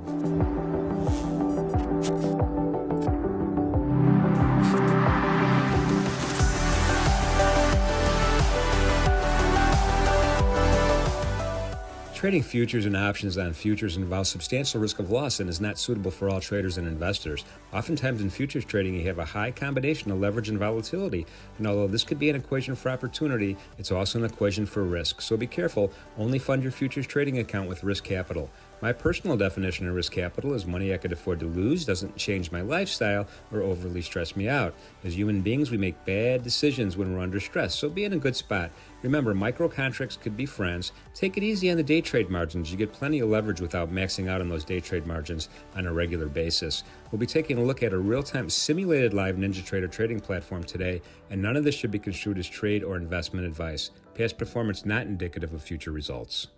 Trading futures and options on futures involves substantial risk of loss and is not suitable for all traders and investors. Oftentimes in futures trading, you have a high combination of leverage and volatility. And although this could be an equation for opportunity, it's also an equation for risk. So be careful. Only fund your futures trading account with risk capital. My personal definition of risk capital is money I could afford to lose, doesn't change my lifestyle, or overly stress me out. As human beings, we make bad decisions when we're under stress, so be in a good spot. Remember, micro contracts could be friends. Take it easy on the day trade margins. You get plenty of leverage without maxing out on those day trade margins on a regular basis. We'll be taking a look at a real-time simulated live NinjaTrader trading platform today, and none of this should be construed as trade or investment advice. Past performance not indicative of future results.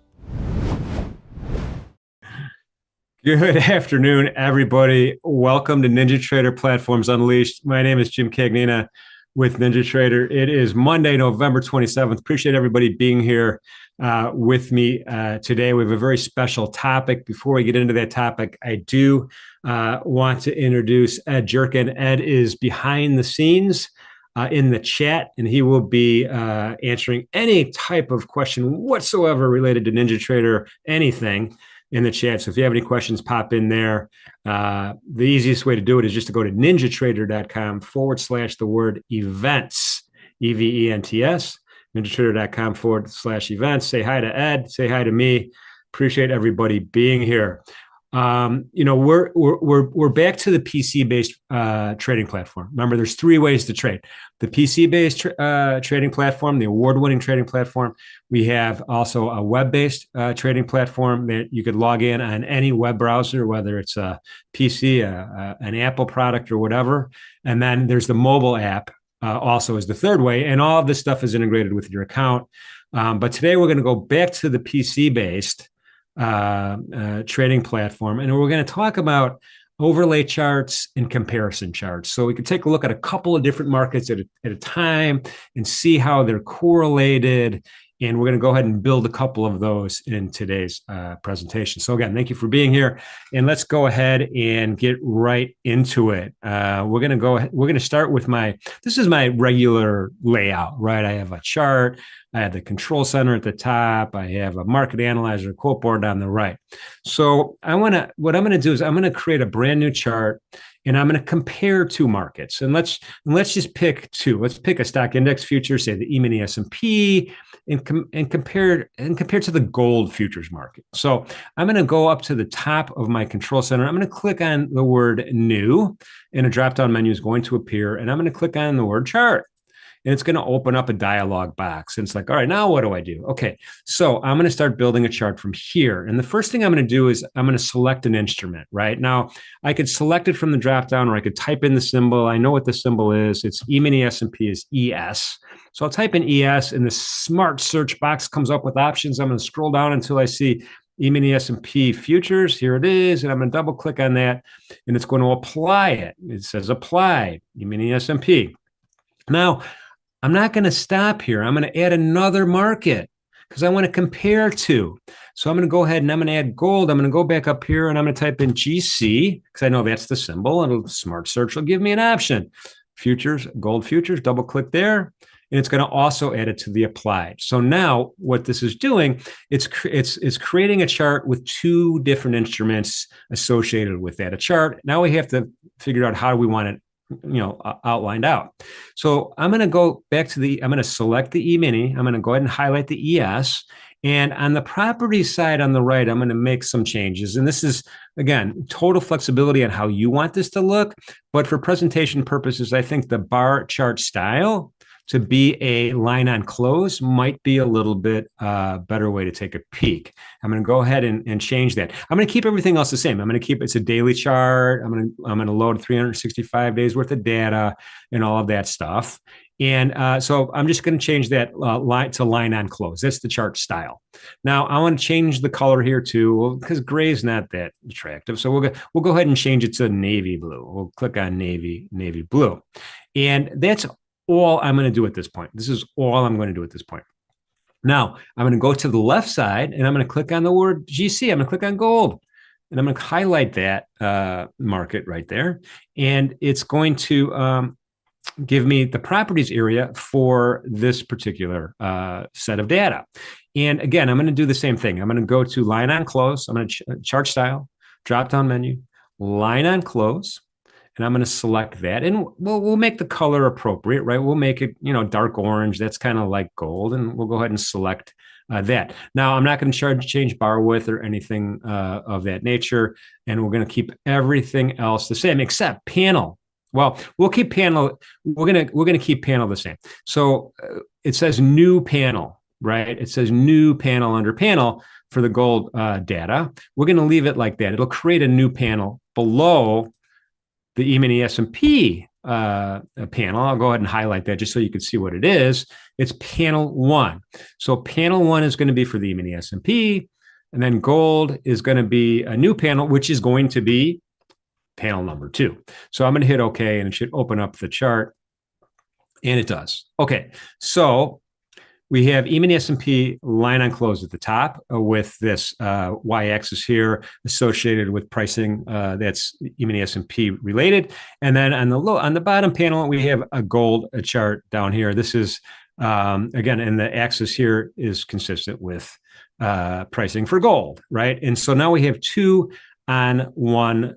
Good afternoon, everybody. Welcome to NinjaTrader Platforms Unleashed. My name is Jim Cagnina with NinjaTrader. It is Monday, November 27th. Appreciate everybody being here with me today. We have a very special topic. Before we get into that topic, I do want to introduce Ed Jerkin. Ed is behind the scenes in the chat, and he will be answering any type of question whatsoever related to NinjaTrader, anything in the chat. So if you have any questions, pop in there. The easiest way to do it is just to go to NinjaTrader.com/the word events, NinjaTrader.com/events. Say hi to Ed, say hi to me. Appreciate everybody being here. We're back to the PC-based trading platform. Remember, there's three ways to trade: the PC-based trading platform, the award-winning trading platform. We have also a web-based trading platform that you could log in on any web browser, whether it's a PC, an Apple product, or whatever. And then there's the mobile app also is the third way, and all of this stuff is integrated with your account. But today we're going to go back to the PC-based trading platform, and we're going to talk about overlay charts and comparison charts. So we can take a look at a couple of different markets at a time and see how they're correlated. And we're going to go ahead and build a couple of those in today's presentation. So again, thank you for being here, and let's go ahead and get right into it. We're going to start with this is my regular layout, right? I have a chart. I have the control center at the top. I have a market analyzer, quote board on the right. So what I'm going to do is I'm going to create a brand new chart, and I'm going to compare two markets. And let's just pick two. Let's pick a stock index future, say the E-mini S&P, and compare to the gold futures market. So I'm going to go up to the top of my control center. I'm going to click on the word new, and a drop-down menu is going to appear, and I'm going to click on the word chart. And it's going to open up a dialog box. And it's like, all right, now what do I do? Okay, so I'm going to start building a chart from here. And the first thing I'm going to do is I'm going to select an instrument, right? Now, I could select it from the dropdown, or I could type in the symbol. I know what the symbol is. It's E-mini S&P is ES. So I'll type in ES, and the smart search box comes up with options. I'm going to scroll down until I see E-mini S&P futures. Here it is. And I'm going to double click on that, and it's going to apply it. It says apply, E-mini S&P. Now, I'm not going to stop here. I'm going to add another market because I want to compare two. So I'm going to go ahead and I'm going to add gold. I'm going to go back up here, and I'm going to type in GC because I know that's the symbol, and Smart Search will give me an option. Futures, gold futures, double click there. And it's going to also add it to the applied. So now what this is doing, it's creating a chart with two different instruments associated with that. A chart. Now we have to figure out how we want it outlined out. So I'm going to go back to I'm going to select the E-mini. I'm going to go ahead and highlight the ES. And on the property side on the right, I'm going to make some changes. And this is, again, total flexibility on how you want this to look. But for presentation purposes, I think the bar chart style to be a line on close might be a little bit better way to take a peek. I'm going to go ahead and change that. I'm going to keep everything else the same. I'm going to keep it's a daily chart. I'm going to load 365 days worth of data and all of that stuff. And so I'm just going to change that line to line on close. That's the chart style. Now I want to change the color here too, because gray is not that attractive. So we'll go ahead and change it to navy blue. We'll click on navy blue, and that's all I'm going to do at this point. This is all I'm going to do at this point. Now, I'm going to go to the left side, and I'm going to click on the word GC. I'm going to click on gold. and I'm going to highlight that market right there. And it's going to give me the properties area for this particular set of data. And again, I'm going to do the same thing. I'm going to go to line on close. I'm going to chart style, drop down menu, line on close. And I'm going to select that, and we'll make the color appropriate, right? We'll make it, dark orange. That's kind of like gold, and we'll go ahead and select that. Now, I'm not going to change bar width or anything of that nature, and we're going to keep everything else the same except panel. Well, we'll keep panel. We're gonna keep panel the same. So it says new panel, right? It says new panel under panel for the gold data. We're going to leave it like that. It'll create a new panel below the E-mini S&P panel. I'll go ahead and highlight that just so you can see what it is. It's panel 1. So panel 1 is going to be for the E-mini S&P, and then gold is going to be a new panel, which is going to be panel number 2. So I'm going to hit OK, and it should open up the chart, and it does. Okay, so we have E-mini S&P line on close at the top with this y-axis here associated with pricing that's E-mini S&P related, and then on the bottom panel we have a gold chart down here. This is again, and the axis here is consistent with pricing for gold, right? And so now we have two on one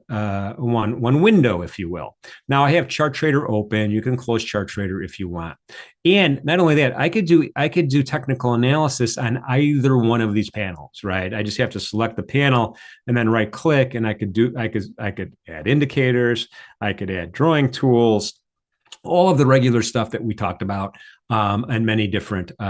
window, if you will. Now I have ChartTrader open. You can close ChartTrader if you want. And not only that, I could do technical analysis on either one of these panels, right? I just have to select the panel and then right click, and I could add indicators, I could add drawing tools, all of the regular stuff that we talked about and many different shows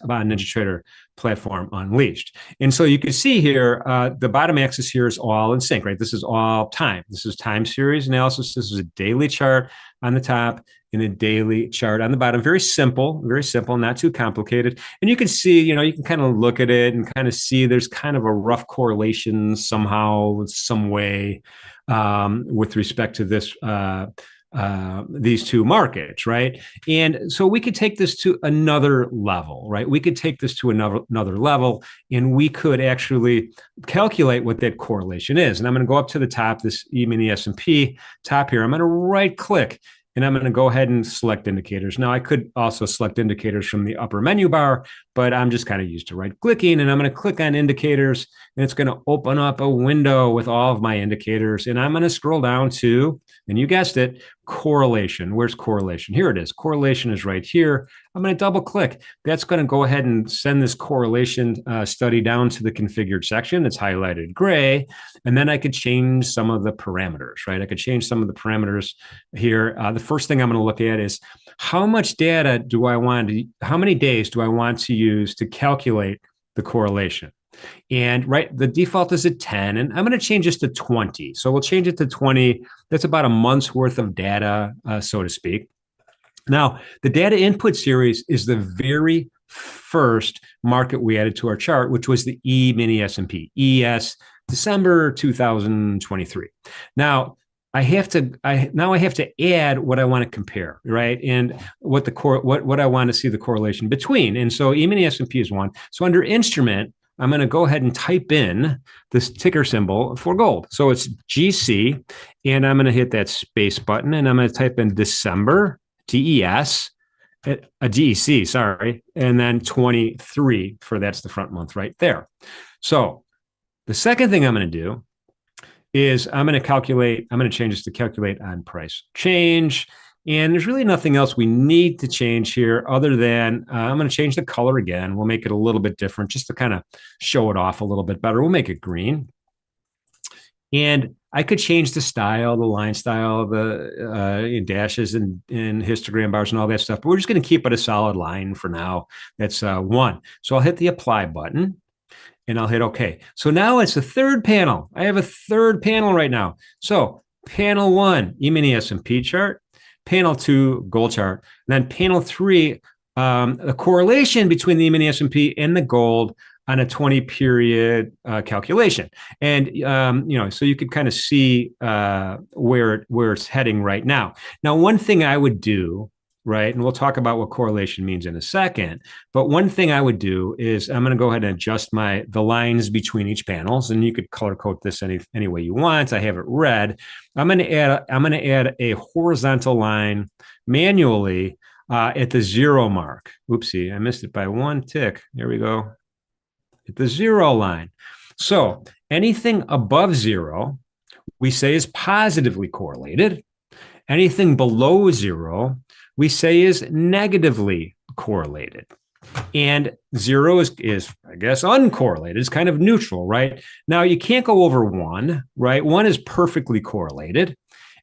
about NinjaTrader platform Unleashed. And so you can see here, the bottom axis here is all in sync, right? This is all time. This is time series analysis. This is a daily chart on the top and a daily chart on the bottom. Very simple, not too complicated. And you can see, you can kind of look at it and kind of see there's kind of a rough correlation somehow, some way with respect to this these two markets, right? And so we could take this to another level, right? We could take this to another level, and we could actually calculate what that correlation is. And I'm going to go up to the top, this E-mini S&P top here. I'm going to right click, and I'm going to go ahead and select indicators. Now, I could also select indicators from the upper menu bar, but I'm just kind of used to right clicking, and I'm going to click on indicators, and it's going to open up a window with all of my indicators. And I'm going to scroll down to, and you guessed it, correlation. Where's correlation? Here it is. Correlation is right here. I'm going to double click. That's going to go ahead and send this correlation study down to the configured section. It's highlighted gray. And then I could change some of the parameters, right? I could change some of the parameters here. The first thing I'm going to look at is how much data do I want to, how many days do I want to use to calculate the correlation? And right, the default is at 10, and I'm going to change this to 20. So we'll change it to 20. That's about a month's worth of data, so to speak. Now, the data input series is the very first market we added to our chart, which was the E-mini S&P, ES, December 2023. Now, I have to add what I want to compare, right? And what I want to see the correlation between. And so E-mini S&P is one. So under instrument, I'm going to go ahead and type in this ticker symbol for gold. So it's GC, and I'm going to hit that space button, and I'm going to type in December, DES, DEC, sorry, and then 23 for that's the front month right there. So the second thing I'm going to do is I'm going to change this to calculate on price change. And there's really nothing else we need to change here other than I'm going to change the color again. We'll make it a little bit different just to kind of show it off a little bit better. We'll make it green. And I could change the style, the line style, the dashes and histogram bars and all that stuff. But we're just going to keep it a solid line for now. That's 1. So I'll hit the apply button, and I'll hit OK. So now it's the third panel. I have a third panel right now. So panel 1, E-mini S&P chart. Panel 2, gold chart. And then panel 3, the correlation between the E-mini S&P and the gold on a 20-period calculation. And, so you could kind of see where it's heading right now. Now, one thing I would do right? And we'll talk about what correlation means in a second. But one thing I would do is I'm going to go ahead and adjust the lines between each panels, and you could color code this any way you want. I have it red. I'm going to add a horizontal line manually at the 0 mark. Oopsie, I missed it by 1 tick. There we go. At the 0 line. So anything above 0, we say is positively correlated. Anything below 0, we say is negatively correlated. And 0 is, I guess, uncorrelated. It's kind of neutral, right? Now, you can't go over 1, right? 1 is perfectly correlated.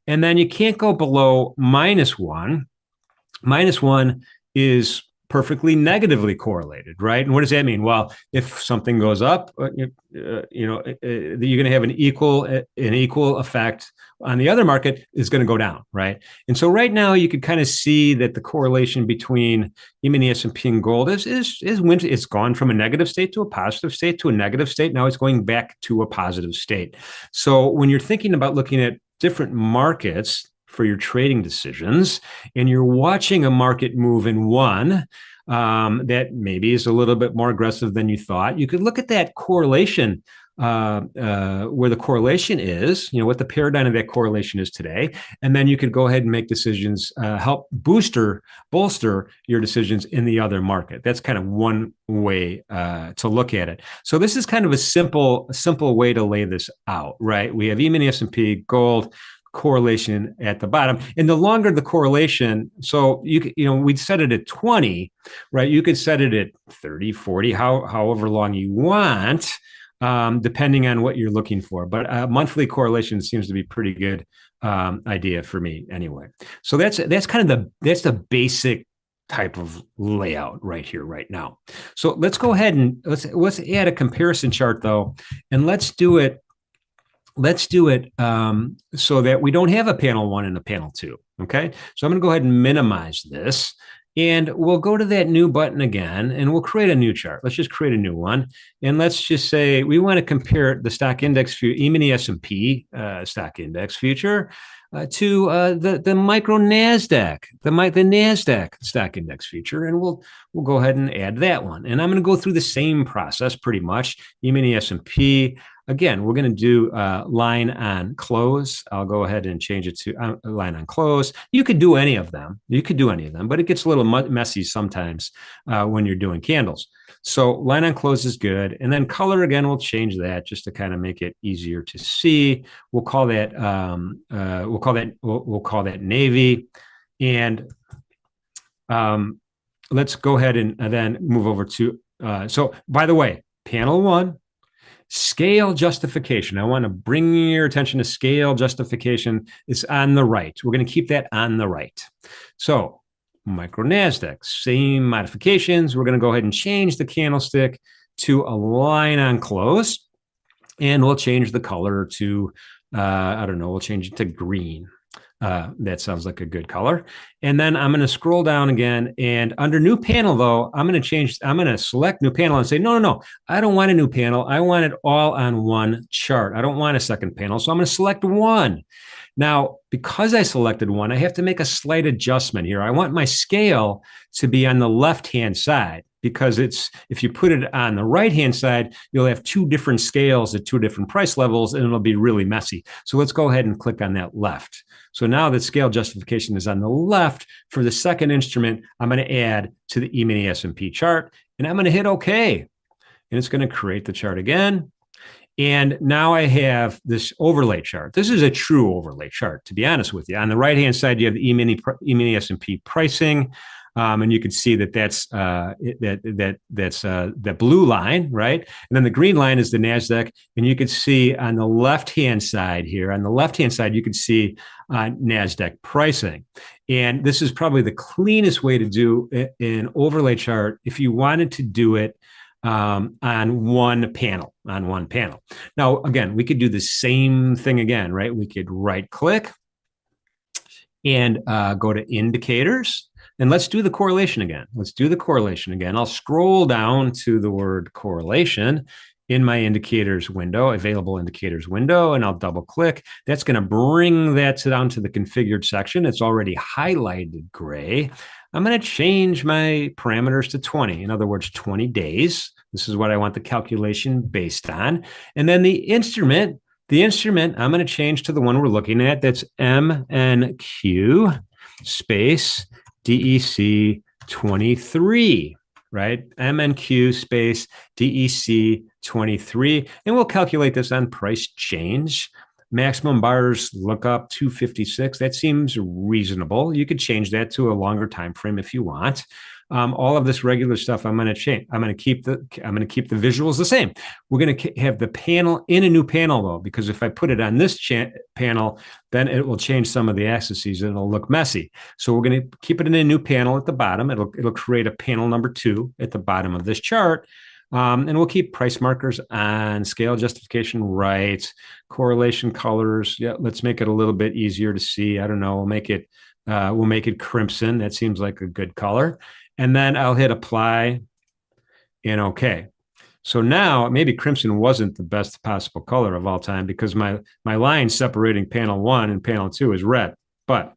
And then you can't go below -1. -1 is perfectly negatively correlated, right? And what does that mean? Well, if something goes up, you're going to have an equal effect on the other market is going to go down, right? And so right now you can kind of see that the correlation between E-mini S&P and gold it's gone from a negative state to a positive state to a negative state. Now it's going back to a positive state. So when you're thinking about looking at different markets for your trading decisions, and you're watching a market move in one that maybe is a little bit more aggressive than you thought, you could look at that correlation, where the correlation is, what the paradigm of that correlation is today. And then you could go ahead and make decisions, help bolster your decisions in the other market. That's kind of one way to look at it. So this is kind of a simple way to lay this out, right? We have E-mini S&P, gold, correlation at the bottom, and the longer the correlation, so we'd set it at 20, right? You could set it at 30, 40, however long you want, depending on what you're looking for. But monthly correlation seems to be pretty good idea for me anyway. So that's kind of the basic type of layout right here, right now. So let's go ahead and let's add a comparison chart though, and let's do it so that we don't have a panel 1 and a panel 2. Okay, so I'm going to go ahead and minimize this, and we'll go to that new button again, and we'll create a new chart. Let's just create a new one, and let's just say we want to compare the stock index E-mini S&P stock index future to the micro NASDAQ, the NASDAQ stock index future, and we'll go ahead and add that one. And I'm going to go through the same process pretty much. E-mini S&P. Again, we're going to do line on close. I'll go ahead and change it to line on close. You could do any of them. But it gets a little messy sometimes when you're doing candles. So line on close is good. And then color, again, we'll change that just to kind of make it easier to see. We'll call that navy. And let's go ahead and then move over to so by the way, panel 1. Scale justification. I want to bring your attention to scale justification. It's on the right. We're going to keep that on the right. So micro NASDAQ, same modifications. We're going to go ahead and change the candlestick to a line on close. And we'll change the color to, we'll change it to green. That sounds like a good color. And then I'm going to scroll down again, and under new panel though, I'm going to select new panel and say, no, I don't want a new panel. I want it all on one chart. I don't want a second panel. So I'm going to select 1. Now, because I selected 1, I have to make a slight adjustment here. I want my scale to be on the left-hand side, because if you put it on the right-hand side, you'll have 2 different scales at 2 different price levels, and it'll be really messy. So let's go ahead and click on that left. So now that scale justification is on the left, for the second instrument, I'm going to add to the E-mini S&P chart, and I'm going to hit OK. And it's going to create the chart again. And now I have this overlay chart. This is a true overlay chart, to be honest with you. On the right-hand side, you have the E-mini S&P pricing. And you can see that's the blue line, right? And then the green line is the NASDAQ. And you can see on the left-hand side here, you can see NASDAQ pricing. And this is probably the cleanest way to do an overlay chart if you wanted to do it on one panel. Now, again, we could do the same thing again, right? We could right-click and go to indicators. And let's do the correlation again. I'll scroll down to the word correlation, in my indicators window, available indicators window, and I'll double click. That's going to bring that down to the configured section. It's already highlighted gray. I'm going to change my parameters to 20. In other words, 20 days. This is what I want the calculation based on. And then the instrument, I'm going to change to the one we're looking at. That's MNQ space DEC 23, right? MNQ space DEC 23. And we'll calculate this on price change. Maximum buyers lookup 256. That seems reasonable. You could change that to a longer time frame if you want. All of this regular stuff, I'm going to change. I'm going to keep the visuals the same. We're going to have the panel in a new panel though, because if I put it on this panel, then it will change some of the axes and it'll look messy. So we're going to keep it in a new panel at the bottom. It'll create a panel number 2 at the bottom of this chart. And we'll keep price markers on, scale justification right, correlation colors. Yeah, let's make it a little bit easier to see. I don't know. We'll make it crimson. That seems like a good color. And then I'll hit apply and OK. So now maybe crimson wasn't the best possible color of all time because my line separating panel 1 and panel 2 is red. But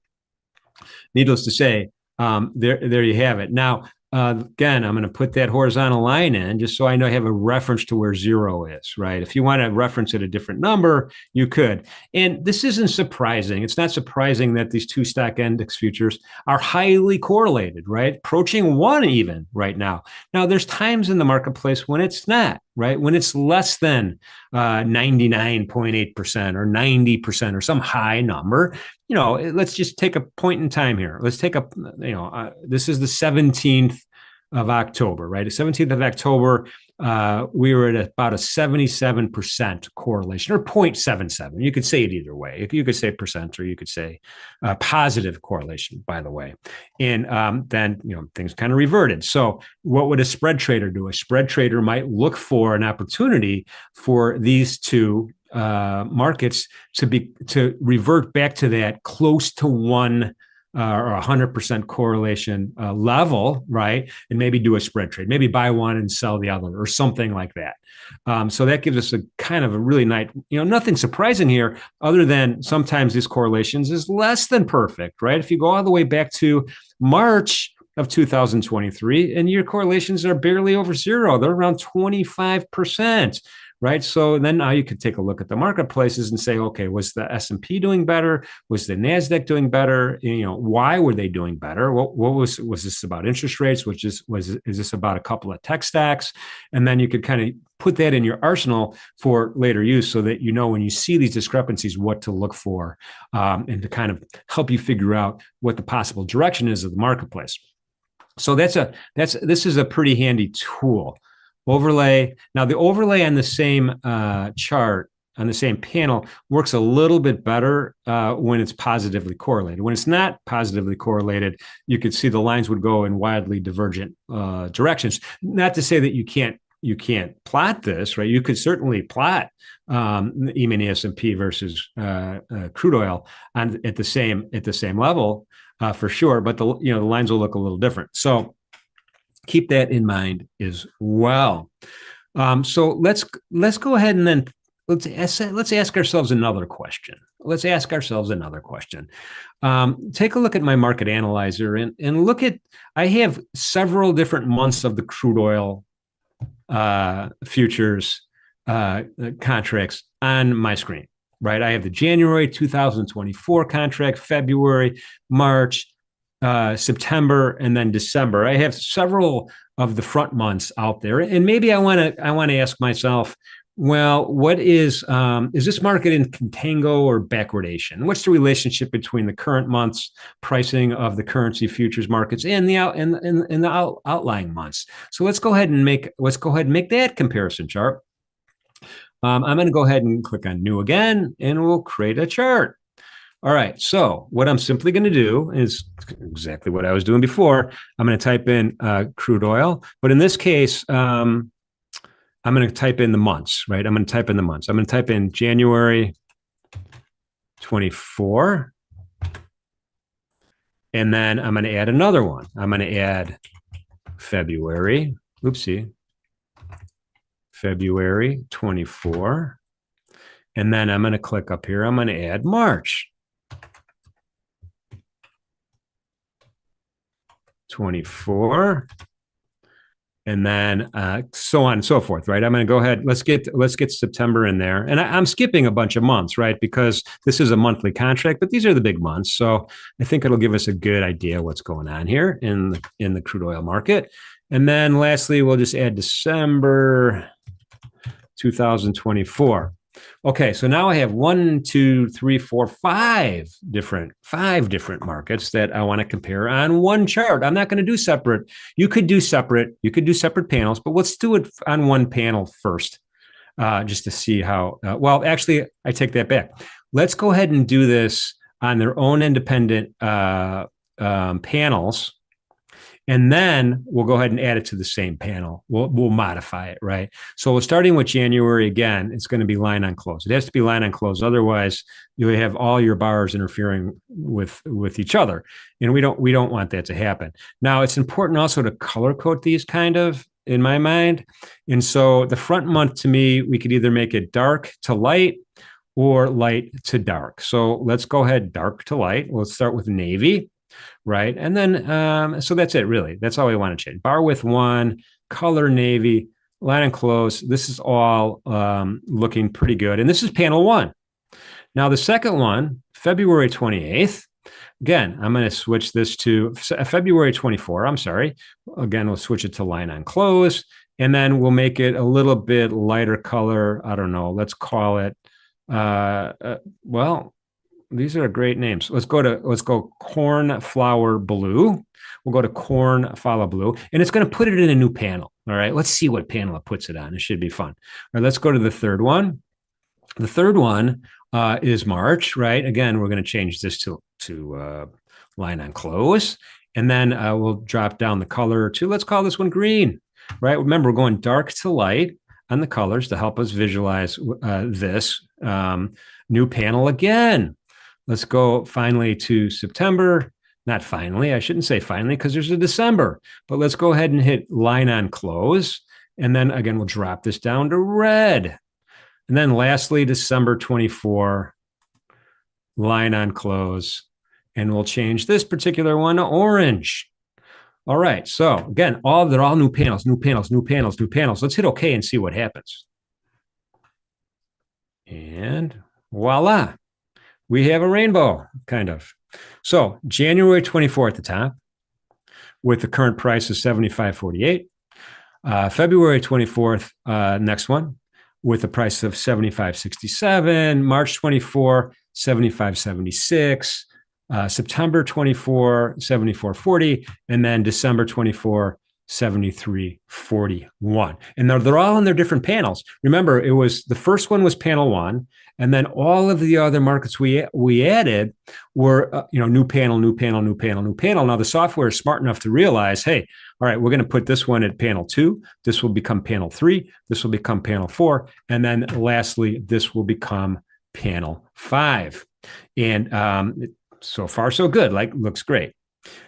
needless to say, there you have it. Now, again, I'm going to put that horizontal line in just so I know I have a reference to where 0 is, right? If you want to reference at a different number, you could. And this isn't surprising. It's not surprising that these 2 stock index futures are highly correlated, right? Approaching 1 even right now. Now, there's times in the marketplace when it's not, right? When it's less than 99.8% or 90% or some high number. Let's just take a point in time here. Let's take this is the 17th of October, right? The 17th of October, we were at about a 77% correlation or 0.77. You could say it either way. You could say percent or you could say positive correlation, by the way. And then, things kind of reverted. So what would a spread trader do? A spread trader might look for an opportunity for these two markets to revert back to that close to 1 or 100% correlation level, right? And maybe do a spread trade, maybe buy one and sell the other or something like that. So that gives us a kind of a really nice, nothing surprising here other than sometimes these correlations is less than perfect, right? If you go all the way back to March of 2023 and your correlations are barely over 0, they're around 25%. Right. So then now you could take a look at the marketplaces and say, okay, was the S&P doing better? Was the NASDAQ doing better? Why were they doing better? What was this about interest rates? Is this about a couple of tech stacks? And then you could kind of put that in your arsenal for later use so that when you see these discrepancies, what to look for and to kind of help you figure out what the possible direction is of the marketplace. So this is a pretty handy tool. Overlay. Now, the overlay on the same chart, on the same panel, works a little bit better when it's positively correlated. When it's not positively correlated, you could see the lines would go in wildly divergent directions. Not to say that you can't plot this, right? You could certainly plot E-mini S&P versus crude oil at the same level for sure, but the lines will look a little different. So keep that in mind as well. So let's go ahead and then let's ask ourselves another question. Take a look at my market analyzer and look at. I have several different months of the crude oil futures contracts on my screen. Right, I have the January 2024 contract, February, March, September, and then December. I have several of the front months out there, and maybe I want to ask myself, well, what is this market in contango or backwardation? What's the relationship between the current month's pricing of the currency futures markets and the outlying months? So let's go ahead and make that comparison chart. I'm going to go ahead and click on New again, and we'll create a chart. All right, so what I'm simply going to do is exactly what I was doing before. I'm going to type in crude oil, but in this case, I'm going to type in the months, right? I'm going to type in the months. I'm going to type in January 24, and then I'm going to add another one. I'm going to add February February 24. And then I'm going to click up here. I'm going to add March 24. And then so on and so forth, right? I'm going to go ahead. Let's get September in there, and I'm skipping a bunch of months, right? Because this is a monthly contract, but these are the big months, so I think it'll give us a good idea what's going on here in the crude oil market. And then lastly, we'll just add December 2024. Okay, so now I have 1, 2, 3, 4, 5 different markets that I want to compare on one chart. I'm not going to do separate. You could do separate panels, but let's do it on one panel first, just to see how. Well, actually, I take that back. Let's go ahead and do this on their own independent panels. And then we'll go ahead and add it to the same panel. We'll modify it, right? So we're starting with January again. It's going to be line on close. It has to be line on close. Otherwise, you have all your bars interfering with each other. And we don't want that to happen. Now, it's important also to color code these kind of, in my mind. And so the front month, to me, we could either make it dark to light or light to dark. So let's go ahead, dark to light. Let's start with navy. Right. And then, so that's it, really. That's all we want to change. Bar width 1, color navy, line and close. This is all looking pretty good. And this is panel 1. Now, the second one, February 28th. Again, I'm going to switch this to February 24. I'm sorry. Again, we'll switch it to line on close. And then we'll make it a little bit lighter color. I don't know. Let's call it, well, these are great names. Let's go cornflower blue. We'll go to cornflower blue, and it's going to put it in a new panel. All right, let's see what panel it puts it on. It should be fun. All right, let's go to the third one. The third one is March, right? Again, we're going to change this to line on close, and then we'll drop down the color to, let's call this one green, right? Remember, we're going dark to light on the colors to help us visualize this new panel again. Let's go finally to September. Not finally, I shouldn't say finally because there's a December, but let's go ahead and hit line on close. And then again, we'll drop this down to red. And then lastly, December 24, line on close. And we'll change this particular one to orange. All right, so again, they're all new panels, new panels, new panels, new panels. Let's hit OK and see what happens. And voila. We have a rainbow, kind of. So January 24th at the top, with the current price of $75.48. February 24th, next one, with a price of $75.67. March 24, $75.76. September 24, $74.40. And then December 24, $73.41. And they're all in their different panels. Remember, the first one was panel 1. And then all of the other markets we added were, new panel, new panel, new panel, new panel. Now the software is smart enough to realize, hey, all right, we're going to put this one at panel 2. This will become panel 3. This will become panel 4. And then lastly, this will become panel 5. And so far, so good. Looks great.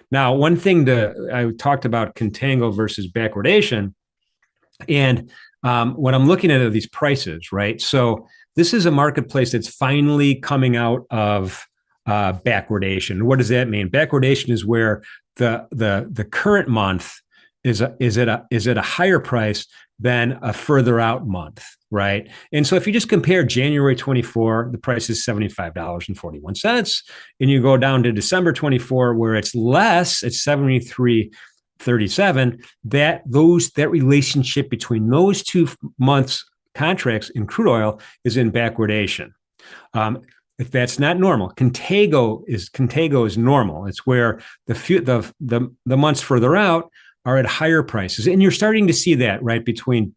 Now, one thing I talked about contango versus backwardation. And what I'm looking at are these prices, right? So this is a marketplace that's finally coming out of backwardation. What does that mean? Backwardation is where the current month is at a higher price than a further out month, right? And so if you just compare January 24, the price is $75.41, and you go down to December 24, where it's less, it's $73.37. That relationship between those 2 months contracts in crude oil is in backwardation. If that's not normal, contango is normal. It's where the months further out are at higher prices, and you're starting to see that right between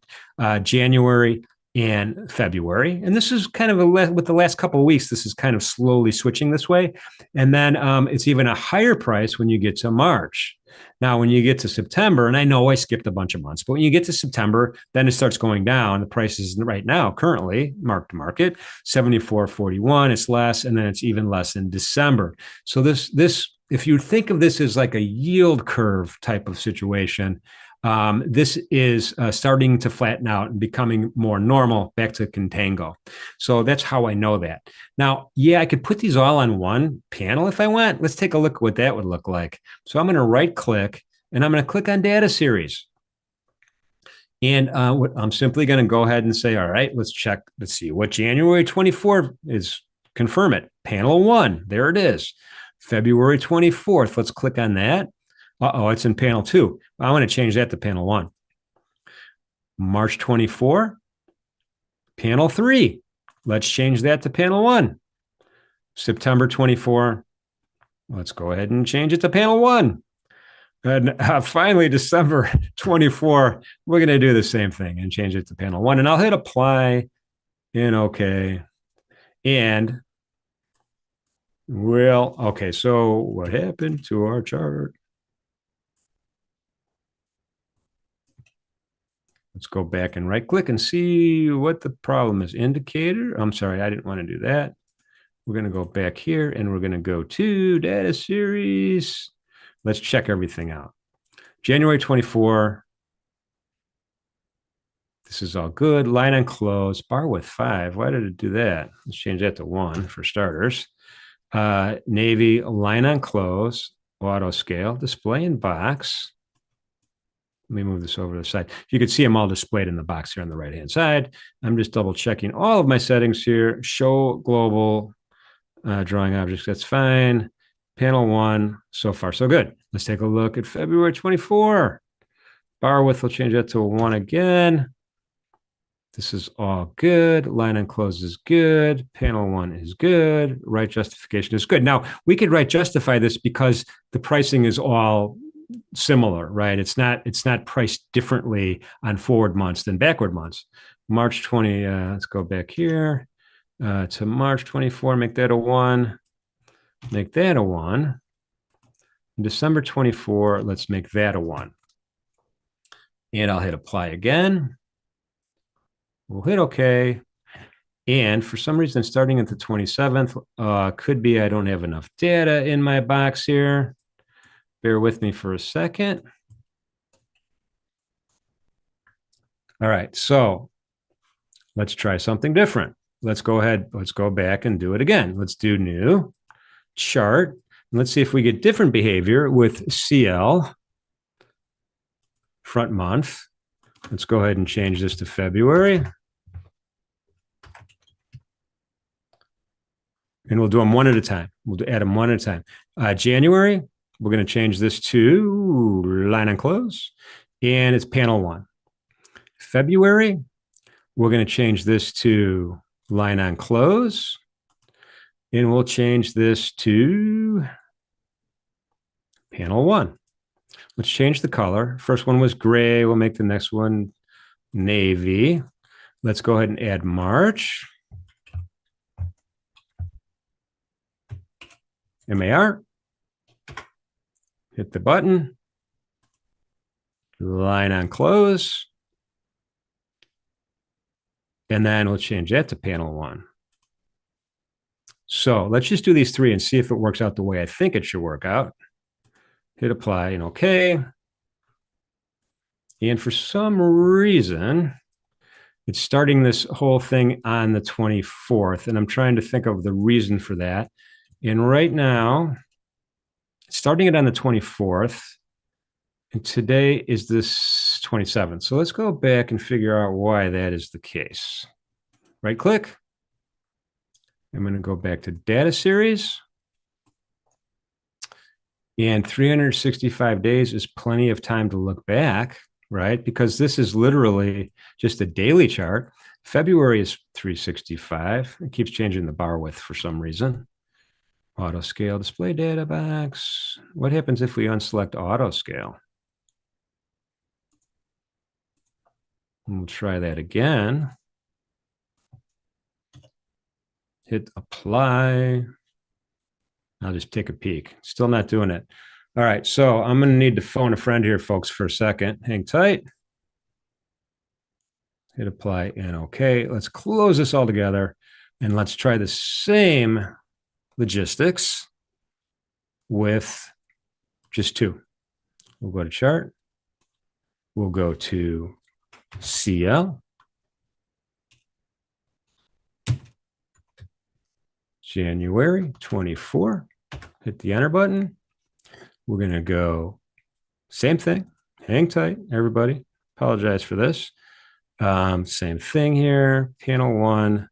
January and February. And this is kind of with the last couple of weeks, this is kind of slowly switching this way. And then it's even a higher price when you get to March. Now, when you get to September, and I know I skipped a bunch of months, but when you get to September, then it starts going down. The prices right now, currently, mark to market, $74.41. It's less, and then it's even less in December. So this, if you think of this as like a yield curve type of situation, This is starting to flatten out and becoming more normal, back to contango. So that's how I know that. Now, yeah, I could put these all on one panel if I want. Let's take a look at what that would look like. So I'm going to right click and I'm going to click on data series. And I'm simply going to go ahead and say, all right, let's check. Let's see what January 24 is. Confirm it. Panel 1. There it is. February 24th. Let's click on that. Uh-oh, it's in panel 2. I want to change that to panel 1. March 24, panel 3. Let's change that to panel 1. September 24. Let's go ahead and change it to panel 1. And finally, December 24, we're going to do the same thing and change it to panel 1. And I'll hit apply and OK. And well, OK, so what happened to our chart? Let's go back and right click and see what the problem is. Indicator. I'm sorry, I didn't want to do that. We're going to go back here and we're going to go to data series. Let's check everything out. January 24. This is all good. Line on close, bar width 5. Why did it do that? Let's change that to 1 for starters. Navy, line on close, auto scale, display in box. Let me move this over to the side. You can see them all displayed in the box here on the right-hand side. I'm just double checking all of my settings here. Show global drawing objects. That's fine. Panel 1, so far so good. Let's take a look at February 24. Bar width, we'll change that to a 1 again. This is all good. Line on close is good. Panel 1 is good. Right justification is good. Now, we could right justify this because the pricing is all similar, right? It's not priced differently on forward months than backward months. March 20, let's go back here to March 24, make that a 1. Make that a 1. December 24, let's make that a 1. And I'll hit apply again. We'll hit OK. And for some reason, starting at the 27th, could be I don't have enough data in my box here. Bear with me for a second. All right, so let's try something different. Let's go ahead. Let's go back and do it again. Let's do new chart. Let's see if we get different behavior with CL front month. Let's go ahead and change this to February. And we'll do them one at a time. We'll add them one at a time. January, we're going to change this to line on close. And it's panel 1. February, we're going to change this to line on close. And we'll change this to panel 1. Let's change the color. First one was gray. We'll make the next one navy. Let's go ahead and add March. MAR. Hit the button. Line on close. And then we'll change that to panel 1. So let's just do these 3 and see if it works out the way I think it should work out. Hit apply and OK. And for some reason, it's starting this whole thing on the 24th. And I'm trying to think of the reason for that. And right now, starting it on the 24th, and today is this 27th. So let's go back and figure out why that is the case. Right click. I'm going to go back to data series. And 365 days is plenty of time to look back, right? Because this is literally just a daily chart. February is 365. It keeps changing the bar width for some reason. Auto scale, display data box. What happens if we unselect auto scale? We'll try that again. Hit apply. I'll just take a peek. Still not doing it. All right, so I'm going to need to phone a friend here, folks, for a second. Hang tight. Hit apply and OK. Let's close this all together and let's try the same logistics with just 2. We'll go to chart. We'll go to CL. January 24. Hit the enter button. We're going to go same thing. Hang tight, everybody. Apologize for this. Same thing here. Panel 1.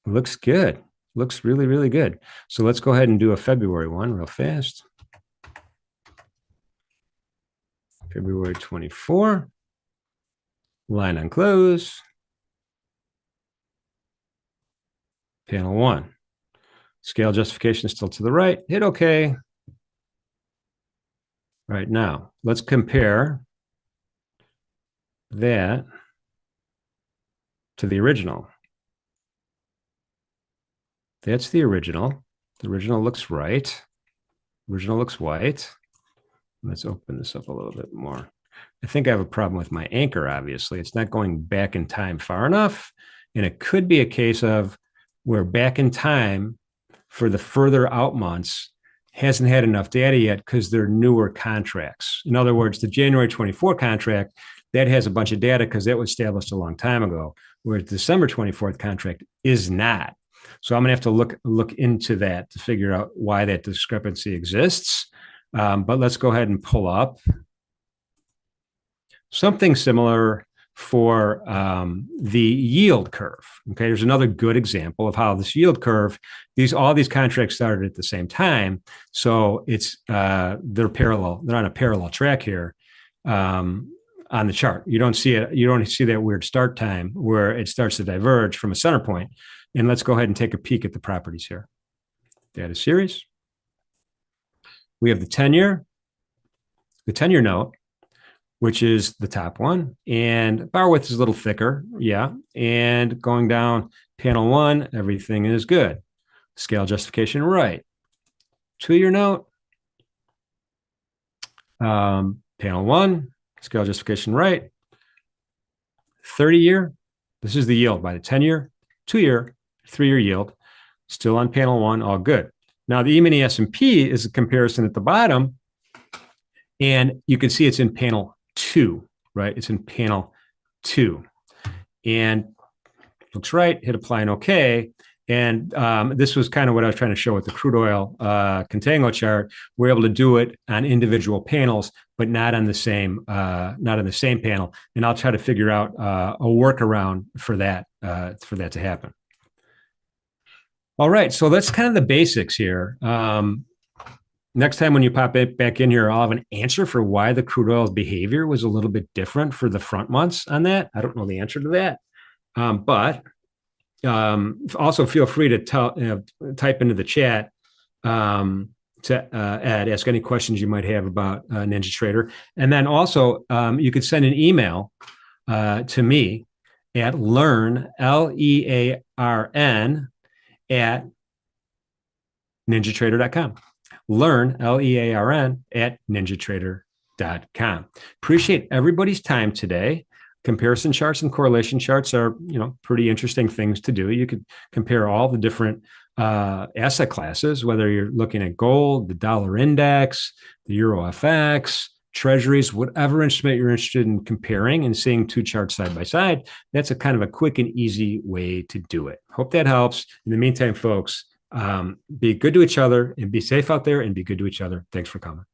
Looks good. Looks really, really good. So let's go ahead and do a February one real fast. February 24. Line on close. Panel 1. Scale justification is still to the right. Hit OK. Right now, let's compare that to the original. That's the original. The original looks right. Original looks white. Let's open this up a little bit more. I think I have a problem with my anchor, obviously. It's not going back in time far enough. And it could be a case of where back in time for the further out months hasn't had enough data yet because they're newer contracts. In other words, the January 24 contract, that has a bunch of data because that was established a long time ago, whereas the December 24th contract is not. So I'm going to have to look into that to figure out why that discrepancy exists. But let's go ahead and pull up something similar for the yield curve. Okay, there's another good example of how this yield curve, all these contracts started at the same time. So it's they're parallel, they're on a parallel track here on the chart. You don't see it, you don't see that weird start time where it starts to diverge from a center point. And let's go ahead and take a peek at the properties here. Data series. We have the 10-year note, which is the top one. And bar width is a little thicker. Yeah. And going down panel 1, everything is good. Scale justification, right. 2-year note. Panel 1, scale justification, right. 30-year. This is the yield by the 10-year, 2-year, 3-year yield. Still on panel 1, all good. Now the E-mini S&P is a comparison at the bottom. And you can see it's in panel 2, right? It's in panel 2. And looks right, hit apply and OK. And this was kind of what I was trying to show with the crude oil contango chart. We're able to do it on individual panels, but not on the same panel. And I'll try to figure out a workaround for that to happen. All right, so that's kind of the basics here. Next time when you pop it back in here, I'll have an answer for why the crude oil behavior was a little bit different for the front months on that. I don't know the answer to that, but also feel free to type into the chat ask any questions you might have about NinjaTrader. And then also you could send an email to me at learn, Learn, at NinjaTrader.com. Learn, Learn, at NinjaTrader.com. Appreciate everybody's time today. Comparison charts and correlation charts are, pretty interesting things to do. You could compare all the different asset classes, whether you're looking at gold, the dollar index, the Euro FX, treasuries, whatever instrument you're interested in comparing and seeing two charts side by side. That's a kind of a quick and easy way to do it. Hope that helps. In the meantime, folks, be good to each other and be safe out there and be good to each other. Thanks for coming.